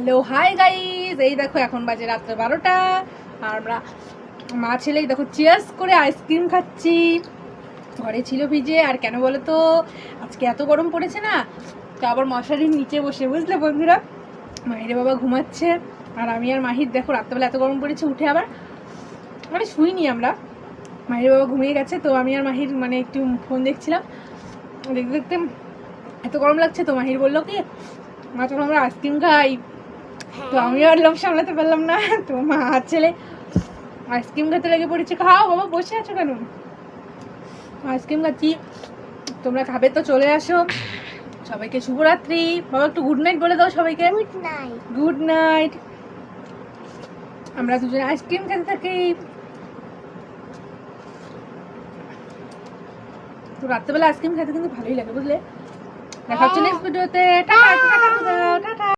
Hello hi guys, এই দেখো এখন বাজে রাত্রে 12টা আর আমরা মা ছেলেই দেখো চিয়ার্স করে আইসক্রিম খাচ্ছি। ঘরে ছিল ভিজে, আর কেন বলো তো আজকে এত গরম পড়েছে না, তো আবার মশারির নিচে বসে, বুঝলে বন্ধুরা। মাহিরে বাবা ঘুমাচ্ছে আর আমি আর মাহির দেখো রাত্রেবেলা এত গরম পড়েছে উঠে আবার মানে শুইনি আমরা, মাহির বাবা ঘুমিয়ে গেছে, তো আমি আর মাহির মানে একটু ফোন দেখছিলাম, দেখতে দেখতে এত গরম লাগছে, তো মাহির বললো কি মা চলো আমরা আইসক্রিম খাই। তো আমি আর লোভ সামলাতে পারলাম না, তো মা আর ছেলে আইসক্রিম খেতে লেগে পড়েছে। খাও বাবা, বসে আছো কেন? আইসক্রিম খাচ্ছি, তোমরা খাবে তো চলে আসো। সবাইকে শুভরাত্রি। বাবা একটু গুড নাইট বলে দাও সবাইকে। Good night. Good night. আমরা দুজনে আইসক্রিম খেতে থাকি। তো রাত্রেবেলা আইসক্রিম খেতে কিন্তু ভালোই লাগে, বুঝলে। দেখা হচ্ছে নেক্সট ভিডিওতে। Tata tata tata.